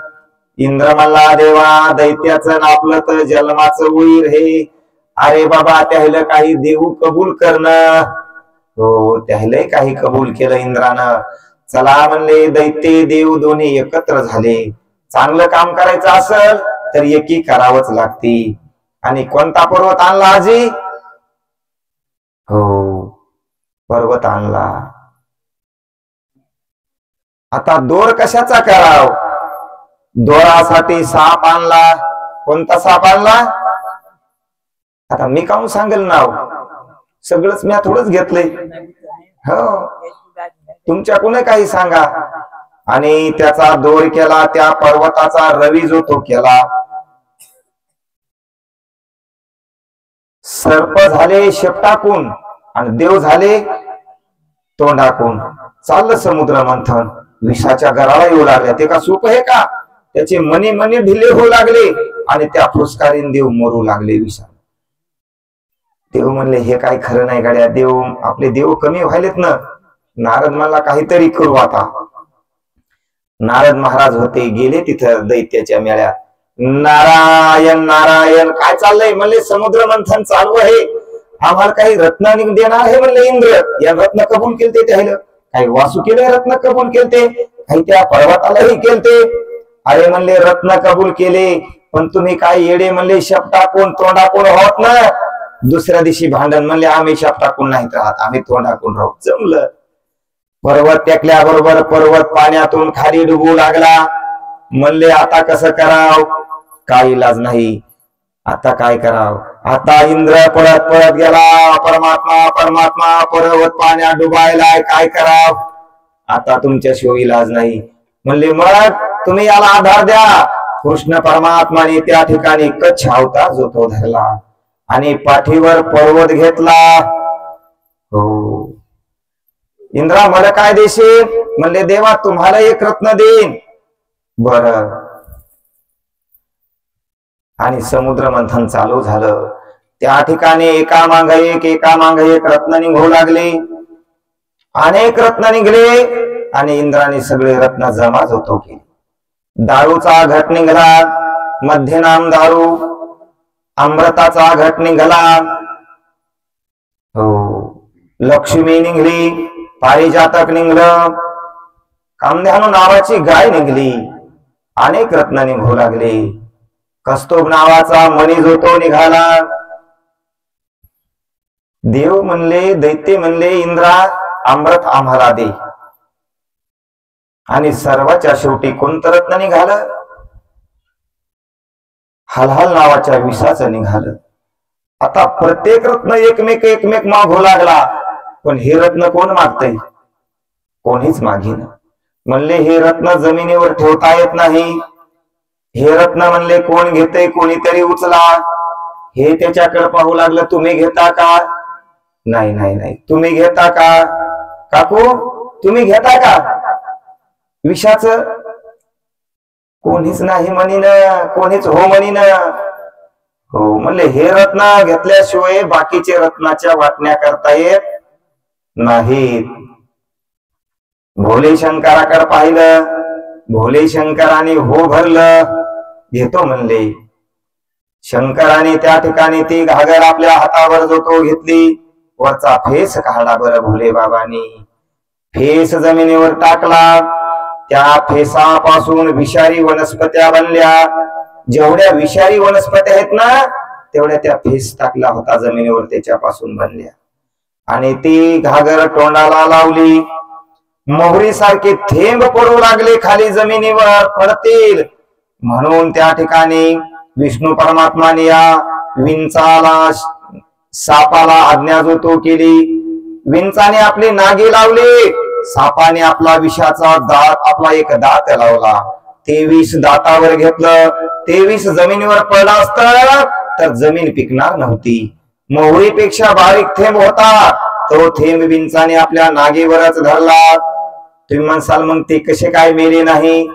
इंद्र म्हणला, देवा दैत्याचं आपलं तर जन्माचं होईल हे. अरे बाबा, त्याला काही देऊ कबूल करणं. हो, त्याला काही कबूल केलं इंद्रानं. चला म्हणले, दैत्य देव दोन्ही एकत्र झाले. चांगलं काम करायचं असेल तर एकी करावंच लागते. आणि कोणता पर्वत आणला आजी? हो, पर्वत आणला. आता दोर कशाचा कराव? दोरासाठी साप आणला. कोणता साप आणला? आता मी काहून सांगेल नाव? सगळंच मी थोडंच घेतलंय. हो, तुमच्याकडून काही सांगा. आणि त्याचा दोर केला, त्या पर्वताचा रवी जो तो केला. सर्प झाले शेपटाकून आणि देव झाले तोंडाकून. चाललं समुद्र मंथन, विषाच्या गराला येऊ लागल्या. ते का सूप आहे का? त्याचे मनी मनी ढिले होऊ लागले आणि त्या फुसकारीन देव मरू लागले विषा. देव म्हणले हे काय खरं नाही गाड्या, देव आपले देव कमी व्हायलेत ना. नारद मला काहीतरी करू आता. नारद महाराज होते, गेले तिथं दैत्याच्या मेळ्यात. नारायण नारायण काय चाललंय म्हणले. समुद्र मंथन चालू आहे, आम्हाला काही रत्न देणार आहे म्हणले इंद्र. या रत्न कबूल केलते त्याला, काही वासुकीने रत्न कबूल केलते, काही त्या पर्वतालाही केलते. अरे म्हणले रत्न कबूल केले, पण तुम्ही काय येडे म्हणले, शपटाकून तोंडाकून होत ना. दुसऱ्या दिवशी भांडण म्हणले आम्ही शपटाकून नाहीत राहत, आम्ही तोंडाकून राहू. जमलं. पर्वत टेकल्याबरोबर पर्वत पाण्यातून खाली डुबू लागला. म्हणले आता कसं कराव, काही इलाज नाही. आता काय कराव. आता इंद्र पळत पळत गेला. परमात्मा परमात्मा पर्वत पाण्यात डुबायलाय, काय कराव. आता तुमच्याशिवाय इलाज नाही. म्हणले मग तुम्ही याला आधार द्या. कृष्ण परमात्माने त्या ठिकाणी कच्छ अवतार जो तो धरला आणि पाठीवर पर्वत घेतला. हो इंद्रा मला काय देशील म्हणले, देवा तुम्हाला एक रत्न देईन. बर. आणि समुद्र मंथन चालू झालं. त्या ठिकाणी एका मागे एक रत्न निघू लागले. अनेक रत्न निघले आणि इंद्राने सगळे रत्न जमा होतो केले. दारूचा घट निघाला, मध्य नाम दारू. अमृताचा घट निघाला. हो लक्ष्मी निघली, पारिजातक निघलं, कामधेनू नावाची गाय निघली. अनेक रत्न निघू लागले. कस्तूभ नावाचा मणी जो तो निघाला. देव म्हणले, दैत्य म्हणले इंद्रा अमृत आम्हाला दे. आणि सर्वाच्या शेवटी कोणतं रत्न निघालं, हलहल नावाच्या विषाचं निघालं. आता प्रत्येक रत्न एकमेक मागू लागला. पण हे रत्न कोण मागतय, कोणीच मागेना. म्हणले हे रत्न जमिनीवर ठेवता येत नाही. हे रत्न म्हणले कोण घेते, कोणीतरी उचला. हे त्याच्याकडे पाहू लागलं, तुम्ही घेता का. नाही नाही नाही, तुम्ही घेता का काकू, तुम्ही घेता का विषाच. कोणीच नाही म्हणीन, कोणीच हो म्हणीन. हो म्हणले हे रत्न घेतल्याशिवाय बाकीचे रत्नाच्या वाटण्या करता येत नाहीत. भोले शंकराकडे पाहिलं. भोले शंकराने हो भरलं, घेतो म्हणले. शंकराने त्या ठिकाणी ती घागर आपल्या हातावर जो तो घेतली. वरचा फेस काढला बरं भोले बाबांनी. फेस जमिनीवर टाकला. त्या फेसापासून विषारी वनस्पत्या बनल्या. जेवढ्या विषारी वनस्पत्या आहेत ना तेवढ्या त्या फेस टाकला होता जमिनीवर, त्याच्यापासून बनल्या. आणि ती घागर तोंडाला लावली. मोहरी सारखे थेंब पडू लागले खाली, जमिनीवर पडतील म्हणून त्या ठिकाणी विष्णू परमात्माने या विंचाला, सापाला आज्ञा जो तो केली. विंचाने आपली नागी लावली, सापाने आपला विषाचा दात, आपला एक दात लावला. ते विष दातावर घेतलं. ते विष जमिनीवर पडलं असतं तर जमीन पिकणार नव्हती. मोहरीपेक्षा बारीक थेंब होता, तो थेंब विंचाने आपल्या नागेवरच धरला. तुम्ही म्हणसाल मग ते कसे काय मेले नाही.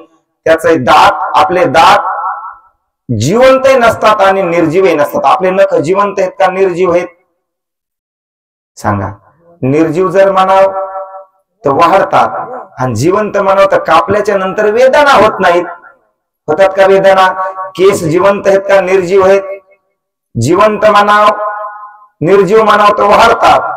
त्याचे दात, आपले दात जिवंत नसतात आणि निर्जीव नसतात. आपले नख जिवंत आहेत का निर्जीव आहेत सांगा. निर्जीव जर म्हणाव तर वाढतात आणि जिवंत म्हणाव तर कापल्याच्या नंतर वेदना होत नाहीत. होतात का वेदना. केस जिवंत आहेत का निर्जीव आहेत. जिवंत म्हणाव, निर्जीव म्हणाव तर वाढतात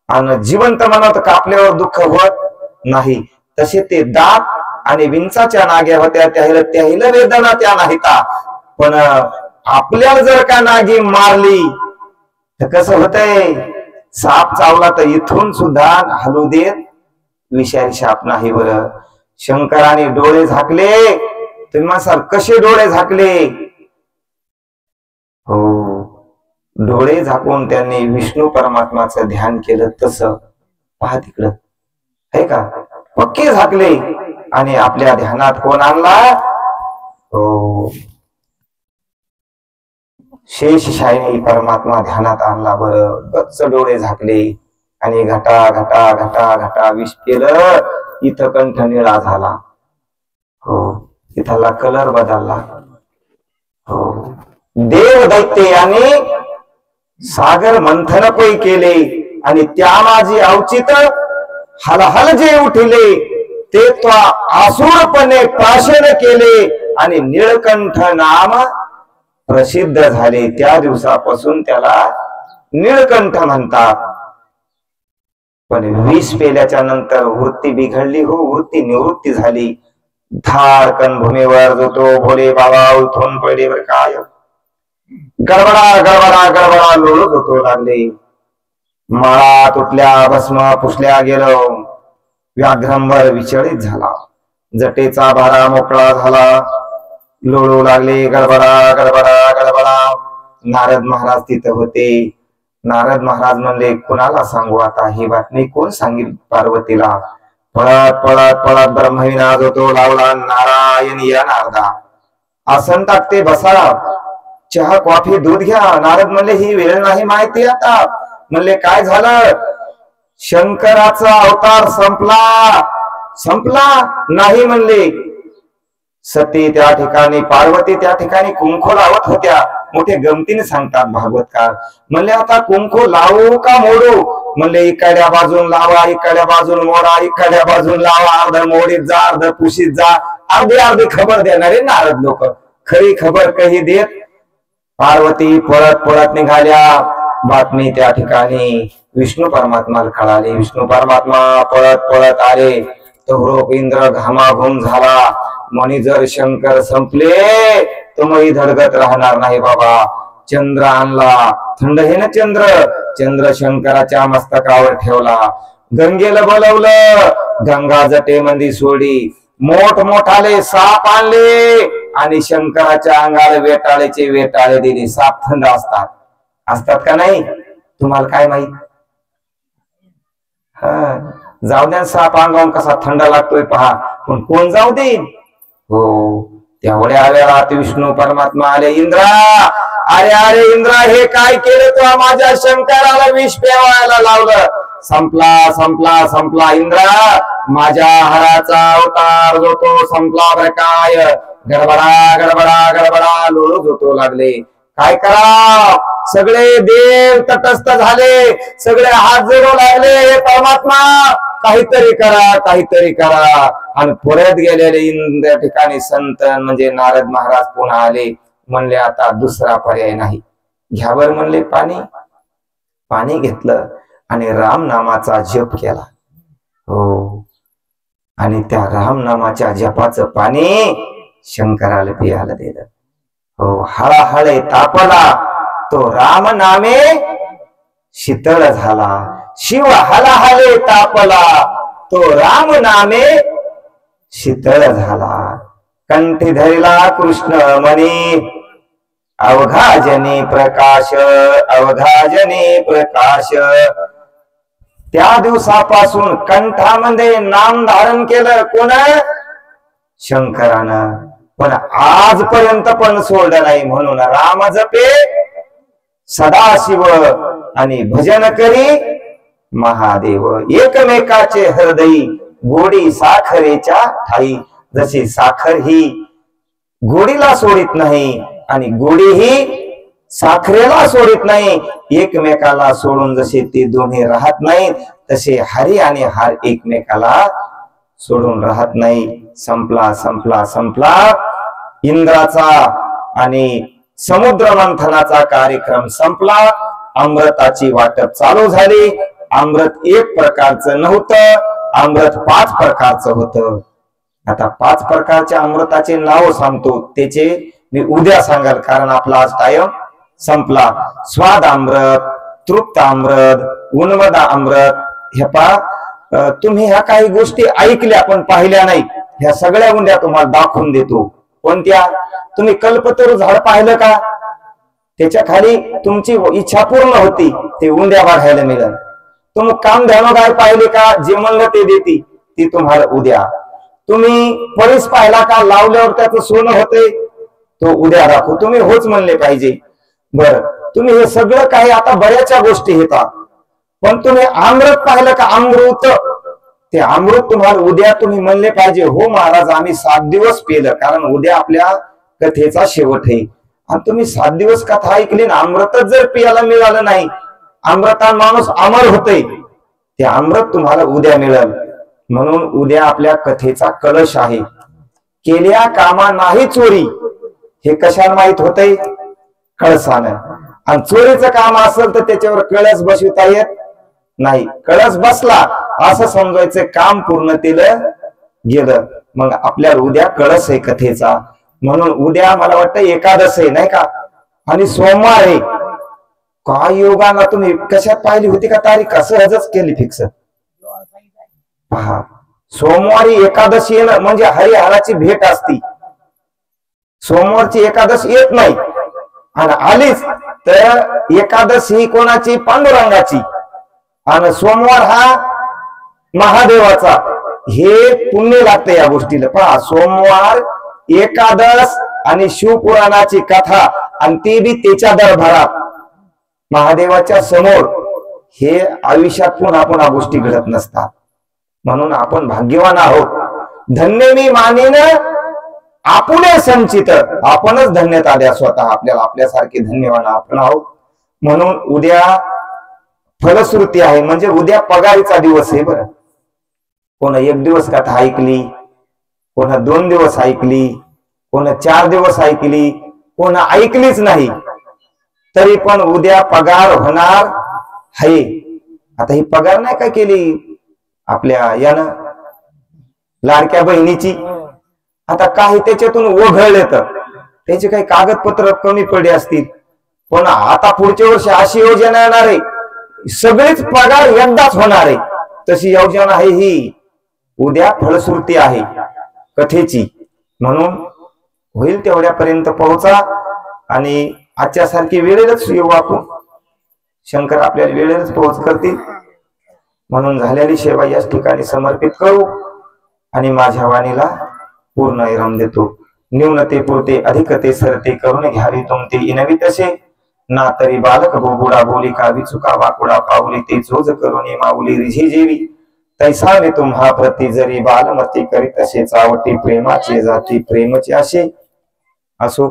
आणि जिवंत म्हणाव तर कापल्यावर दुःख होत नाही. तसे ते दात आणि विंचाच्या नाग्या होत्या, त्याला वेदना त्या नाहीता. पण आपल्याला जर का नागी मारली तर कसं होतंय. साप चावला तर इथून सुद्धा हलू देत विषारी साप नाही. बरं शंकराने डोळे झाकले. तुम्ही म्हणसाल कसे डोळे झाकले. हो डोळे झाकून त्यांनी विष्णू परमात्माचं ध्यान केलं. तसं पहा तिकडं है का, पक्के झाकले आणि आपल्या ध्यानात कोण आणला? हो, शेषशायी परमात्मा ध्यानात आणला. बरं, गच्च डोळे झाकले आणि घटा घटा घटा घटा विष केलं. इथं कंठ निळा झाला. हो, इथला कलर बदलला. हो, देव दैत्य याने सागर मंथन पै केले आणि त्या माझी अवचित हलहल जे उठले ते तो आसुरपणे प्राशन केले आणि निळकंठ नाम प्रसिद्ध झाले. त्या दिवसापासून त्याला निळकंठ म्हणतात. पण विष पेल्याच्या नंतर वृत्ती बिघडली. हो, वृत्ती निवृत्ती झाली. धाडकन भूमीवर जो तो भोले बाबा उठून पडले. बर काय गडबडा गडबडा गडबडा लोळत होतो लागले. माळा तुटल्या, भस्म पुसल्या गेलं. व्याघ्रंबर विचलित झाला. जटेचा भारा मोकळा झाला. लोळू लागले. गडबडा गडबडा गडबडा. नारद महाराज तिथं होते. नारद महाराज म्हणले, कुणाला सांगू आता ही बातमी? कोण सांगेल पार्वतीला? पळत पळत पळत ब्रह्मविनाश होतो लावला. नारायण या नारदा, आसन टाकते, बसा, चहा कॉफी दूध घ्या. नारद म्हणले, ही वेळ नाही माहिती आता. म्हणले, काय झालं? शंकराचा अवतार संपला. संपला नाही म्हणले. सती त्या ठिकाणी, पार्वती त्या ठिकाणी कुंकू लावत होत्या. मोठे गमतीने सांगतात भागवतकार. म्हणले, आता कुंकू लावू का मोडू? म्हणले, इकडल्या बाजून लावा, इकडल्या बाजून मोडा, इकडल्या बाजून लावा. अर्ध मोडीत जा, अर्ध पुशीत जा. अर्धी अर्धी खबर देणारे नारद लोक. खरी खबर काही देत. पार्वती पळत पळत निघाल्या. बातमी त्या ठिकाणी विष्णू परमात्माला कळाली. विष्णू परमात्मा पळत पळत आले. तो इंद्र घामाघूम झाला. म्हणे, जर शंकर संपले तर मग धडगत राहणार नाही बाबा. चंद्र आणला. थंड हे ना चंद्र. चंद्र शंकराच्या मस्तकावर ठेवला. गंगेला बोलवलं. गंगा जटेमध्ये सोडी. मोठमोठाले साप आणले आणि शंकराच्या अंगाला वेटाळेचे वेटाळे दिले. साप थंड असतात. असतात का नाही? तुम्हाला काय माहित? जाऊ द्या, साप अंगावून कसा थंड लागतोय पहा. पण कोण जाऊ देईन? हो, तेवढ्या वेळा विष्णू परमात्मा आले. इंद्रा, अरे अरे इंद्रा, हे काय केलं तू? माझ्या शंकराला विष पेवायला लावलं. संपला संपला संपला. इंद्रा, माझ्या हराचा अवतार जो तो संपला. बर काय? गडबडा गडबडा गडबडा लोळत होतो लागले. काय करा? सगळे देव तटस्थ झाले. सगळे हात जोडू लागले. हे परमात्मा, काहीतरी करा, काहीतरी करा. आणि परत गेलेले इंद्र ठिकाणी संत म्हणजे नारद महाराज पुन्हा आले. म्हणले, आता दुसरा पर्याय नाही. घ्यावर म्हणले पाणी. पाणी घेतलं आणि राम नामाचा जप केला. हो, आणि त्या राम नामाच्या जपाचं पाणी शंकराला पियाला दिलं. हो, हळहळे तापला. तो राम नामे शीतळ झाला. शिव हलाहले तापला. तो राम नामे शीतळ झाला. कंठी धरला कृष्ण मणी. अवघाजनी प्रकाश, अवघाजनी प्रकाश. त्या दिवसापासून कंठामध्ये नाम धारण केलं. कोण? शंकरानं. पण आजपर्यंत पण सोडलं नाही. म्हणून राम जपे सदाशिव आणि भजन करी महादेव. एकमेकाचे हृदयी गोडी साखरेच्या ठाई. जशी साखर ही गोडीला सोडित नाही आणि गोडी ही साखरेला सोडित नाही. एकमेकाला सोडून जसे ते दोन्ही राहत नाहीत, तसे हरी आणि हार एकमेकाला सोडून राहत नाही. संपला संपला संपला. इंद्राचा आणि समुद्र मंथनाचा कार्यक्रम संपला. अमृताची वाटप चालू झाली. अमृत एक प्रकारचं नव्हतं. अमृत 5 प्रकारचं होतं. आता 5 प्रकारच्या अमृताचे नाव सांगतो. त्याचे मी उद्या सांगाल, कारण आपला आज टाइम संपला. स्वाद अमृत, तृप्त अमृत, उन्मद अमृत. हे पहा, तुम्ही ह्या काही गोष्टी ऐकल्या पण पाहिल्या नाही. ह्या सगळ्या उंड्या तुम्हाला दाखवून देतो. कोणत्या? तुम्ही कल्पतरू झाड पाहिलं का? त्याच्या खाली तुमची इच्छा पूर्ण होती, ते उंड्या बघायला मिळेल. तुम्ही काम ध्यान काय पाहिले का, जे म्हणलं ते देते ती तुम्हाला उद्या. तुम्ही परिस पाहिला का, लावल्यावर त्याचं सोनं होते तो उद्या दाखवू. तुम्ही होच म्हणले पाहिजे. बर, तुम्ही हे सगळं काही आता बऱ्याचशा गोष्टी येतात, पण तुम्ही अमृत पाहिलं का, अमृत, ते अमृत तुम्हाला उद्या तुम्ही म्हणले पाहिजे, हो महाराज आम्ही 7 दिवस पेलं, कारण उद्या आपल्या कथेचा शेवट आहे. आणि तुम्ही 7 दिवस कथा ऐकली ना, अमृतच जर पियाला मिळालं नाही, अमृता माणूस अमर होते, ते अमृत तुम्हाला उद्या मिळेल. म्हणून उद्या आपल्या कथेचा कलश आहे. केल्या कामा नाही चोरी, हे कशाला माहित होतंय, कळसानं. आणि चोरीचं काम असेल तर त्याच्यावर कळस बसविता येत नाही. कळस बसला असं समजायचं काम पूर्णतेला गेलं. मग आपल्याला उद्या कळस आहे कथेचा. म्हणून उद्या मला वाटतं एकादश आहे नाही का, आणि सोमवार आहे. काय योगाना, तुम्ही कशात पाहिली होती का तारीख, सहजच केली फिक्स. पहा, सोमवारी एकादशी येणं म्हणजे हरिहराची भेट असती. सोमवारची एकादश येत नाही, आणि आलीच तर एकादशी कोणाची, पांडुरंगाची, आणि सोमवार हा महादेवाचा. हे पुण्य लागते या गोष्टीला. पहा, सोमवार, एकादश आणि शिवपुराणाची कथा, आणि ती बी त्याच्या दरबारात महादेवाच्या समोर, हे आयुष्यात पुन्हा पुन्हा गोष्टी घडत नसतात. म्हणून आपण भाग्यवान आहोत. धन्य मी मानेन आपुले संचित, आपणच धन्यत आल्या स्वतः. आपल्याला आपल्यासारखे धन्यवान आपण आहोत. म्हणून उद्या फलश्रुती आहे, म्हणजे उद्या पगारीचा दिवस आहे. बरं, कोणा 1 दिवस कथा ऐकली, कोणा 2 दिवस ऐकली, कोणा 4 दिवस ऐकली, कोणा ऐकलीच नाही, तरी पण उद्या पगार होणार आहे. आता ही पगार नाही काय केली आपल्या यानं, लाडक्या बहिणीची. आता काही त्याच्यातून वगळले तर त्याचे काही कागदपत्र कमी पडले असतील, पण आता पुढच्या वर्षी अशी योजना येणार आहे, सगळेच पगार एकदाच होणार आहे. तशी योजना आहे ही. उद्या फलश्रुती आहे कथेची. म्हणून होईल तेवढ्यापर्यंत पोहोचा, आणि आजच्या सारखी वेळेलाच येऊ आपण. शंकर आपल्याला वेळेलाच पोहोच करतील. म्हणून झालेली सेवा याच ठिकाणी समर्पित करू, आणि माझ्या वाणीला पूर्ण विराम देतो. न्यूनते पुरते अधिकते सरते करून घ्यावी तुमते इनवी तसे, ना तरी बालक बोबुडा बोली कावी चुका वाकुडा पावली, ते जोज करून माऊली रिझी जेवी, तैसा मी तुम्हा प्रति जरी बालमती करी तसे चावटी, प्रेमाचे जाती प्रेमचे असे असो.